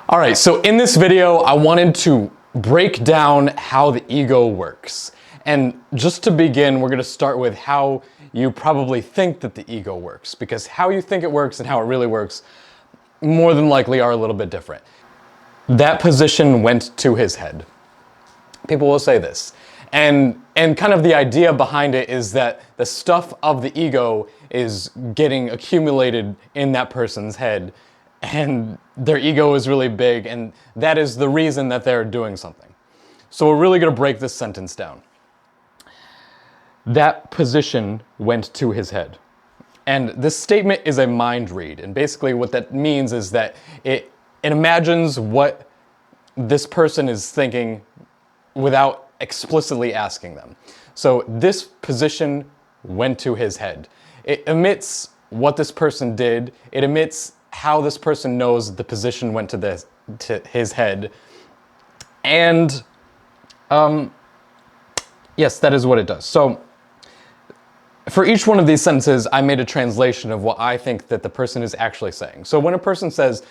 All right, so in this video, I wanted to break down how the ego works. And just to begin, we're gonna start with how you probably think that the ego works, because how you think it works and how it really works more than likely are a little bit different. That position went to his head. People will say this. And kind of the idea behind it is that the stuff of the ego is getting accumulated in that person's head, and their ego is really big, and that is the reason that they're doing something. So we're really going to break this sentence down. That position went to his head. And this statement is a mind read, and basically what that means is that it imagines what this person is thinking without explicitly asking them. So this position went to his head. It emits what this person did. It emits how this person knows the position went to his head. And yes, that is what it does. So for each one of these sentences, I made a translation of what I think that the person is actually saying. So when a person says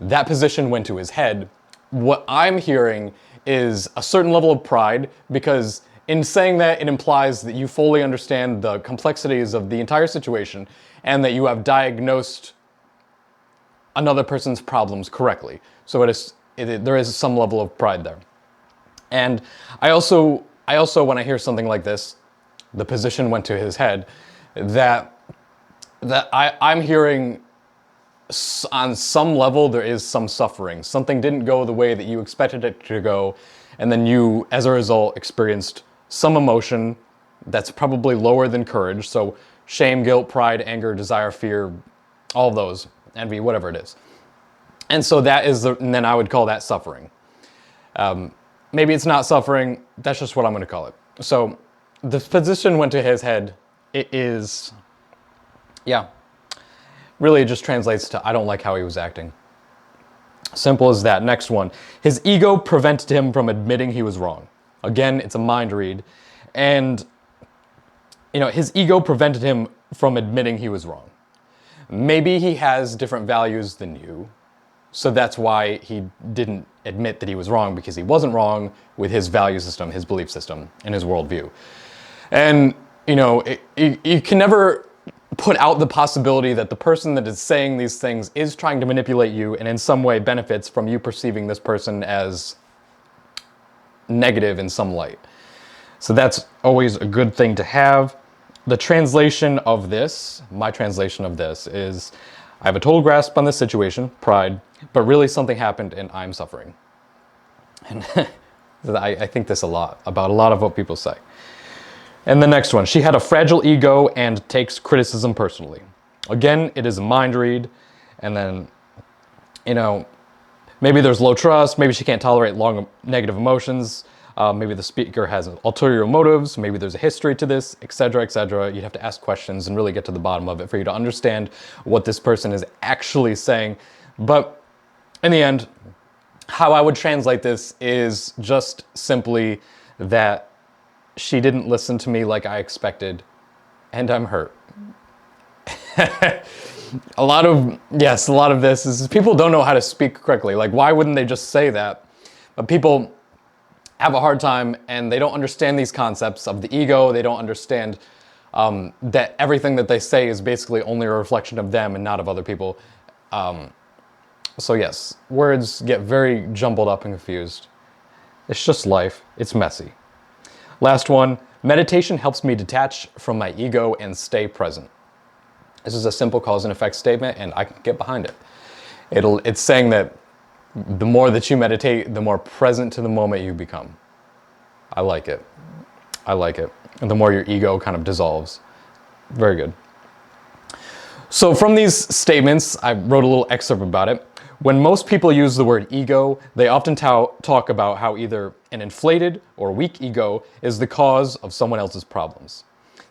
that position went to his head, what I'm hearing is a certain level of pride, because in saying that, it implies that you fully understand the complexities of the entire situation and that you have diagnosed another person's problems correctly. So there is some level of pride there. And I also, when I hear something like this, the position went to his head, that I'm hearing on some level there is some suffering. Something didn't go the way that you expected it to go, and then you, as a result, experienced some emotion that's probably lower than courage. So shame, guilt, pride, anger, desire, fear, all of those, envy, whatever it is. And so that is, and then I would call that suffering. Maybe it's not suffering, that's just what I'm going to call it. So the position went to his head. It is, yeah. Really, it just translates to, I don't like how he was acting. Simple as that. Next one. His ego prevented him from admitting he was wrong. Again, it's a mind read. And, his ego prevented him from admitting he was wrong. Maybe he has different values than you, so that's why he didn't admit that he was wrong, because he wasn't wrong with his value system, his belief system, and his worldview. And, you can never put out the possibility that the person that is saying these things is trying to manipulate you and in some way benefits from you perceiving this person as negative in some light. So that's always a good thing to have. The translation of this, my translation of this is, I have a total grasp on this situation, pride, but really something happened and I'm suffering. And I think this a lot about a lot of what people say. And the next one, she had a fragile ego and takes criticism personally. Again, it is a mind read. And then, maybe there's low trust. Maybe she can't tolerate long negative emotions. Maybe the speaker has ulterior motives. Maybe there's a history to this, etc., etc. You'd have to ask questions and really get to the bottom of it for you to understand what this person is actually saying. But in the end, how I would translate this is just simply that she didn't listen to me like I expected, and I'm hurt. A lot of this is people don't know how to speak correctly. Like, why wouldn't they just say that? But people have a hard time, and they don't understand these concepts of the ego. They don't understand that everything that they say is basically only a reflection of them and not of other people. So yes, words get very jumbled up and confused. It's just life. It's messy. Last one, meditation helps me detach from my ego and stay present. This is a simple cause and effect statement, and I can get behind it. It's saying that the more that you meditate, the more present to the moment you become. I like it. And the more your ego kind of dissolves. Very good. So from these statements, I wrote a little excerpt about it. When most people use the word ego, they often talk about how either an inflated or weak ego is the cause of someone else's problems.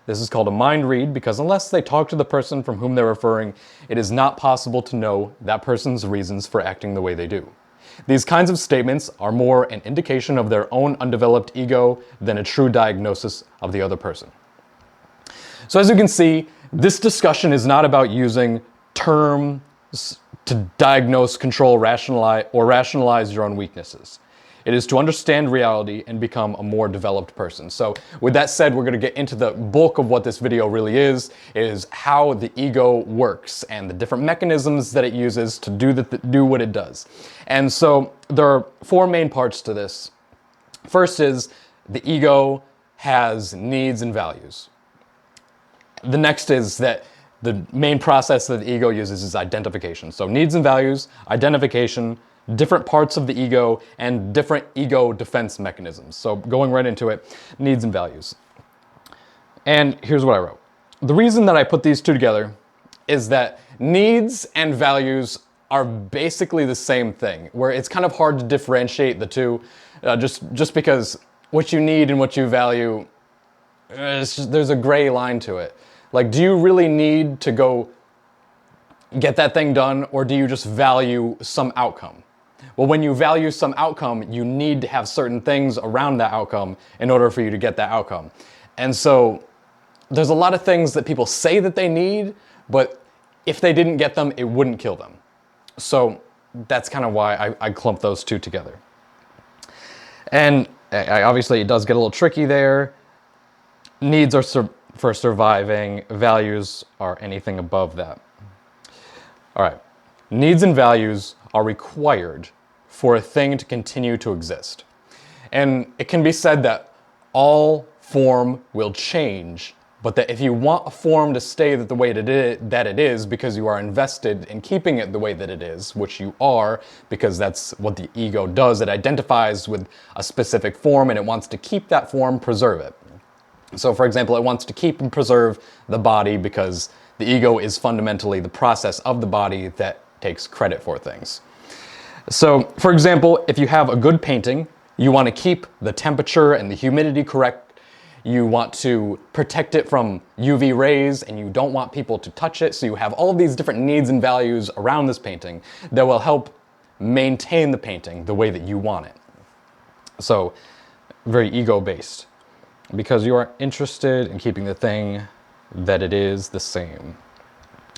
This is called a mind read because unless they talk to the person from whom they're referring, it is not possible to know that person's reasons for acting the way they do. These kinds of statements are more an indication of their own undeveloped ego than a true diagnosis of the other person. So as you can see, this discussion is not about using terms to diagnose, control, rationalize your own weaknesses. It is to understand reality and become a more developed person. So with that said, we're going to get into the bulk of what this video really is how the ego works and the different mechanisms that it uses to do what it does. And so there are four main parts to this. First is the ego has needs and values. The next is that the main process that the ego uses is identification. So needs and values, identification, different parts of the ego, and different ego defense mechanisms. So going right into it, needs and values. And here's what I wrote. The reason that I put these two together is that needs and values are basically the same thing, where it's kind of hard to differentiate the two, just because what you need and what you value, there's a gray line to it. Like, do you really need to go get that thing done, or do you just value some outcome? Well, when you value some outcome, you need to have certain things around that outcome in order for you to get that outcome. And so there's a lot of things that people say that they need, but if they didn't get them, it wouldn't kill them. So that's kind of why I clump those two together. And obviously it does get a little tricky there. Needs are for surviving, values are anything above that. All right, needs and values are required for a thing to continue to exist. And it can be said that all form will change, but that if you want a form to stay the way that it is because you are invested in keeping it the way that it is, which you are, because that's what the ego does, it identifies with a specific form and it wants to keep that form, preserve it. So for example, it wants to keep and preserve the body because the ego is fundamentally the process of the body that takes credit for things. So for example, if you have a good painting, you want to keep the temperature and the humidity correct. You want to protect it from UV rays and you don't want people to touch it. So you have all of these different needs and values around this painting that will help maintain the painting the way that you want it. So very ego-based, because you are interested in keeping the thing that it is the same.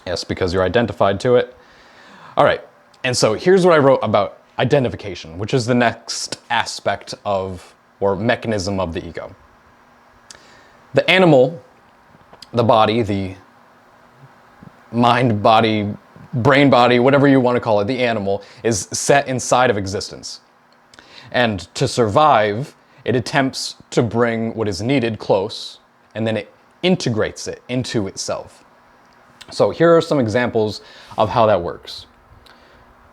Yes, because you're identified to it. All right, and so here's what I wrote about identification, which is the next aspect of, or mechanism of the ego. The animal, the body, the mind, body, brain body, whatever you want to call it, the animal, is set inside of existence. And to survive, it attempts to bring what is needed close, and then it integrates it into itself. So here are some examples of how that works.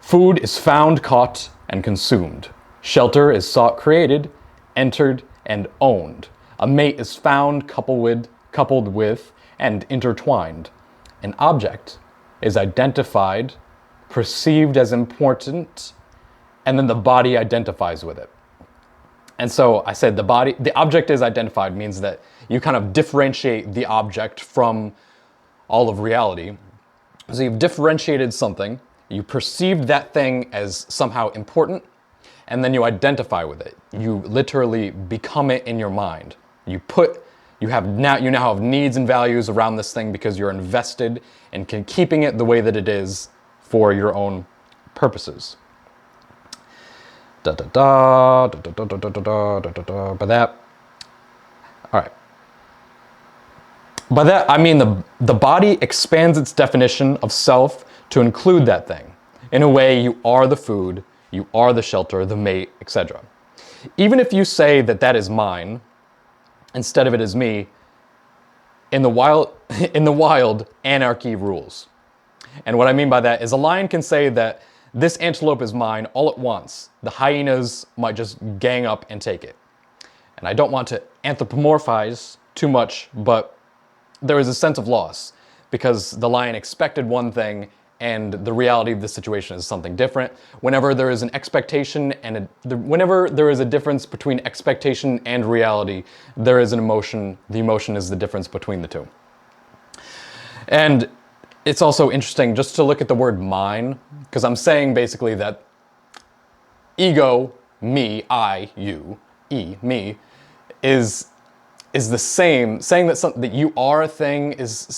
Food is found, caught, and consumed. Shelter is sought, created, entered, and owned. A mate is found, coupled with, and intertwined. An object is identified, perceived as important, and then the body identifies with it. And so I said the object is identified means that you kind of differentiate the object from all of reality. So you've differentiated something, you perceived that thing as somehow important, and then you identify with it. You literally become it in your mind. You now have needs and values around this thing because you're invested in keeping it the way that it is for your own purposes. By that, all right. By that, I mean the body expands its definition of self to include that thing. In a way, you are the food, you are the shelter, the mate, etc. Even if you say that that is mine, instead of it is me, in the wild, anarchy rules. And what I mean by that is a lion can say that this antelope is mine all at once. The hyenas might just gang up and take it. And I don't want to anthropomorphize too much, but there is a sense of loss because the lion expected one thing and the reality of the situation is something different. Whenever there is an expectation and whenever there is a difference between expectation and reality, there is an emotion. The emotion is the difference between the two. And it's also interesting just to look at the word mine, because I'm saying basically that ego, me, I, you, me, is the same. Saying that you are a thing is the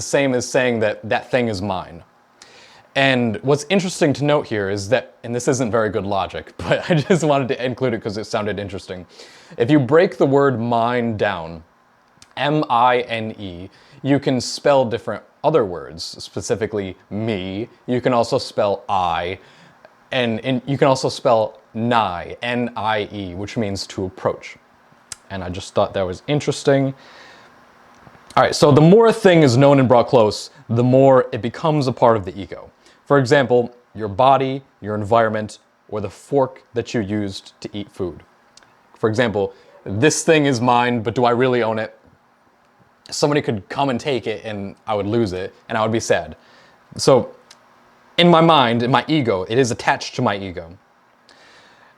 same as saying that that thing is mine. And what's interesting to note here is that, and this isn't very good logic, but I just wanted to include it because it sounded interesting. If you break the word mine down, M-I-N-E, you can spell different other words, specifically me. You can also spell I, and you can also spell nigh, N-I-E, which means to approach. And I just thought that was interesting. All right, so the more a thing is known and brought close, the more it becomes a part of the ego. For example, your body, your environment, or the fork that you used to eat food. For example, this thing is mine, but do I really own it? Somebody could come and take it and I would lose it and I would be sad. So in my mind, in my ego, it is attached to my ego.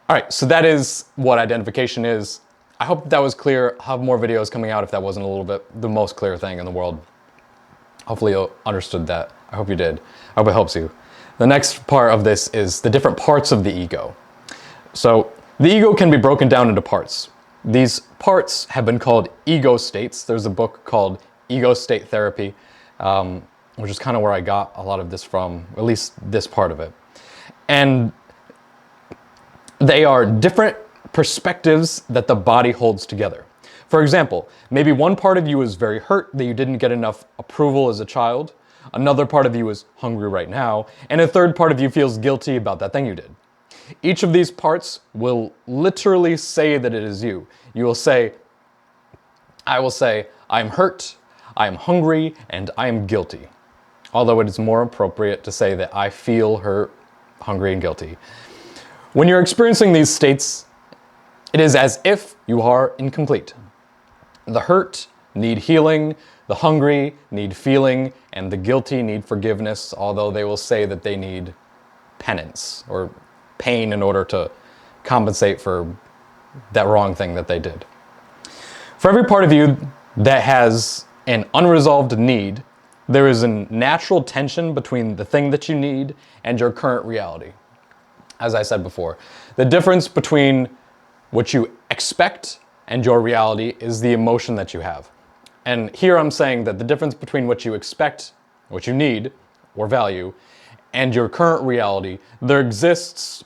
All right, so that is what identification is. I hope that was clear. I'll have more videos coming out if that wasn't a little bit the most clear thing in the world. Hopefully you understood that. I hope you did. I hope it helps you. The next part of this is the different parts of the ego. So the ego can be broken down into parts. These parts have been called ego states. There's a book called Ego State Therapy, which is kind of where I got a lot of this from, at least this part of it. And they are different perspectives that the body holds together. For example, maybe one part of you is very hurt that you didn't get enough approval as a child, another part of you is hungry right now, and a third part of you feels guilty about that thing you did. Each of these parts will literally say that it is you. You will say, I will say, I'm hurt, I'm hungry, and I am guilty. Although it is more appropriate to say that I feel hurt, hungry, and guilty. When you're experiencing these states, it is as if you are incomplete. The hurt need healing, the hungry need feeling, and the guilty need forgiveness, although they will say that they need penance or pain in order to compensate for that wrong thing that they did. For every part of you that has an unresolved need, there is a natural tension between the thing that you need and your current reality. As I said before, the difference between what you expect and your reality is the emotion that you have. And here I'm saying that the difference between what you expect, what you need or value, and your current reality, there exists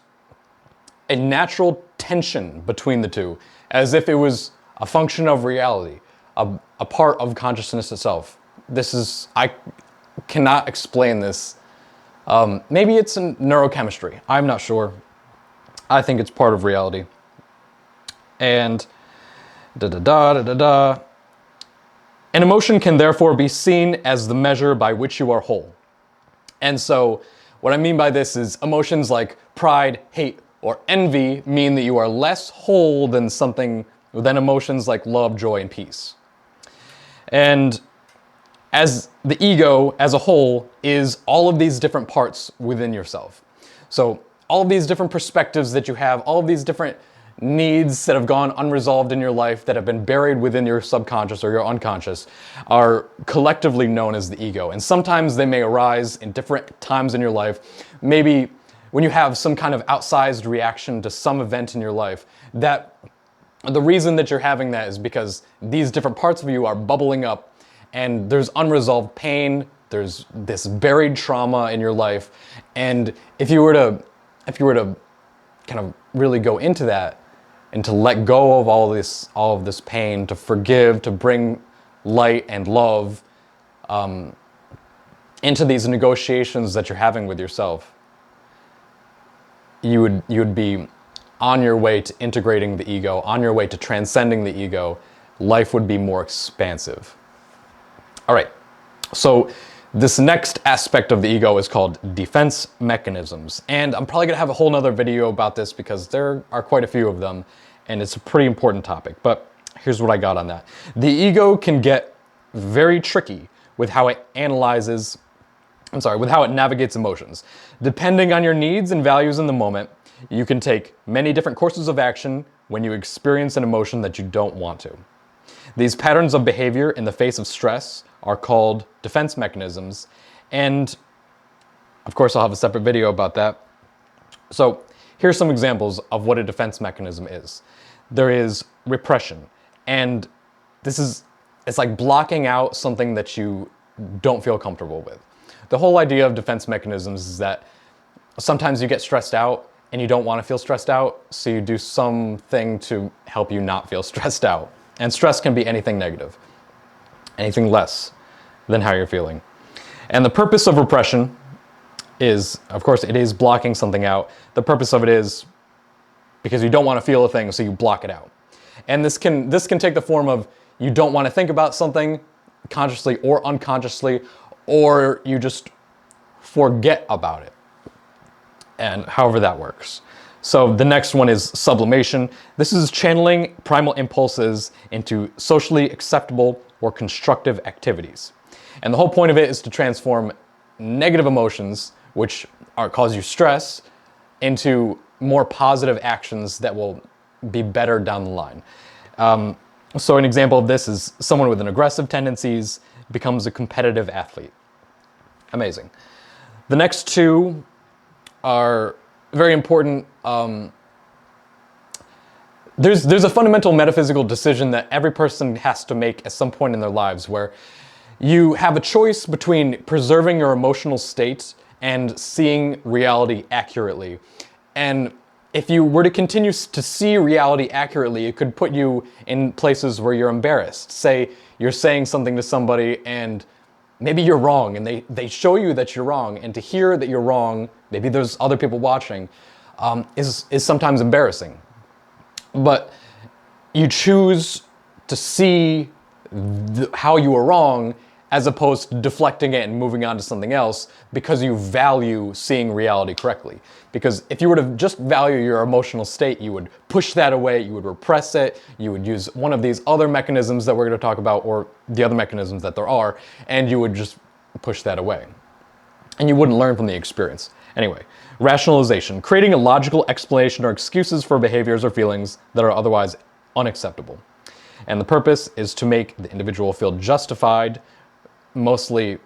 a natural tension between the two, as if it was a function of reality, a part of consciousness itself. I cannot explain this. Maybe it's in neurochemistry. I'm not sure. I think it's part of reality. And an emotion can therefore be seen as the measure by which you are whole. And so what I mean by this is emotions like pride, hate, or envy mean that you are less whole than emotions like love, joy, and peace. And as the ego as a whole is all of these different parts within yourself. So all of these different perspectives that you have, all of these different needs that have gone unresolved in your life, that have been buried within your subconscious or your unconscious, are collectively known as the ego. And sometimes they may arise in different times in your life. Maybe when you have some kind of outsized reaction to some event in your life, that the reason that you're having that is because these different parts of you are bubbling up and there's unresolved pain, there's this buried trauma in your life. And if you were to kind of really go into that and to let go of all of this pain, to forgive, to bring light and love into these negotiations that you're having with yourself, you would be on your way to integrating the ego, on your way to transcending the ego. Life would be more expansive. All right, so this next aspect of the ego is called defense mechanisms. And I'm probably gonna have a whole nother video about this because there are quite a few of them and it's a pretty important topic, but here's what I got on that. The ego can get very tricky with how it navigates emotions. Depending on your needs and values in the moment, you can take many different courses of action when you experience an emotion that you don't want to. These patterns of behavior in the face of stress are called defense mechanisms, and of course I'll have a separate video about that. So here's some examples of what a defense mechanism is. There is repression, and it's like blocking out something that you don't feel comfortable with. the whole idea of defense mechanisms is that sometimes you get stressed out and you don't want to feel stressed out, so you do something to help you not feel stressed out. And stress can be anything negative, anything less than how you're feeling. And the purpose of repression is, of course, it is blocking something out. The purpose of it is because you don't want to feel a thing, so you block it out. And this can take the form of you don't want to think about something consciously or unconsciously, or you just forget about it. And however that works. So the next one is sublimation. This is channeling primal impulses into socially acceptable or constructive activities. And the whole point of it is to transform negative emotions, which cause you stress, into more positive actions that will be better down the line. So an example of this is someone with an aggressive tendencies becomes a competitive athlete. Amazing. The next two are very important. There's a fundamental metaphysical decision that every person has to make at some point in their lives, where you have a choice between preserving your emotional state and seeing reality accurately. And if you were to continue to see reality accurately, it could put you in places where you're embarrassed. Say you're saying something to somebody and maybe you're wrong, and they show you that you're wrong, and to hear that you're wrong, maybe there's other people watching, is sometimes embarrassing. But you choose to see how you were wrong as opposed to deflecting it and moving on to something else because you value seeing reality correctly. Because if you were to just value your emotional state, you would push that away, you would repress it, you would use one of these other mechanisms that we're going to talk about, or the other mechanisms that there are, and you would just push that away. And you wouldn't learn from the experience. Anyway, rationalization, creating a logical explanation or excuses for behaviors or feelings that are otherwise unacceptable. And the purpose is to make the individual feel justified. Mostly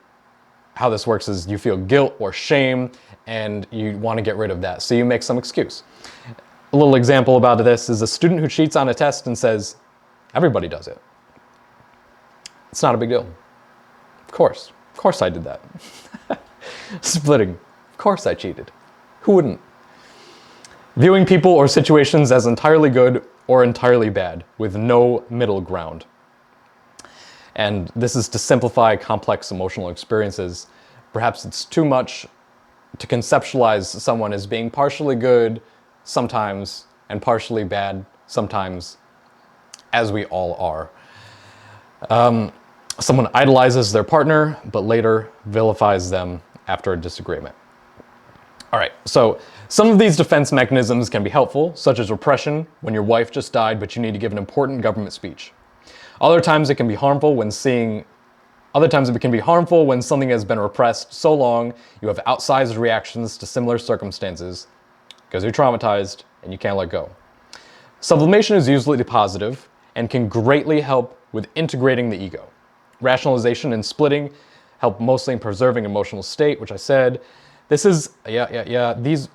how this works is you feel guilt or shame and you want to get rid of that, so you make some excuse. A little example about this is a student who cheats on a test and says, everybody does it. It's not a big deal. Of course I did that. Splitting, of course I cheated. Who wouldn't? Viewing people or situations as entirely good or entirely bad, with no middle ground. And this is to simplify complex emotional experiences. Perhaps it's too much to conceptualize someone as being partially good sometimes and partially bad sometimes, as we all are. Someone idolizes their partner, but later vilifies them after a disagreement. All right, so some of these defense mechanisms can be helpful, such as repression, when your wife just died but you need to give an important government speech. Other times it can be harmful when something has been repressed so long you have outsized reactions to similar circumstances because you're traumatized and you can't let go. Sublimation is usually positive and can greatly help with integrating the ego. Rationalization and splitting help mostly in preserving emotional state, which I said. This is, these,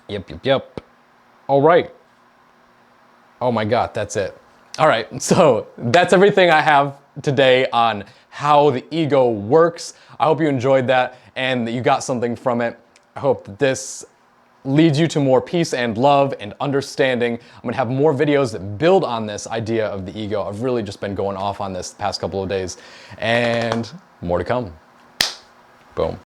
yep. All right. Oh my God, that's it. All right, so that's everything I have today on how the ego works. I hope you enjoyed that and that you got something from it. I hope that this leads you to more peace and love and understanding. I'm gonna have more videos that build on this idea of the ego. I've really just been going off on this the past couple of days, and more to come. Boom.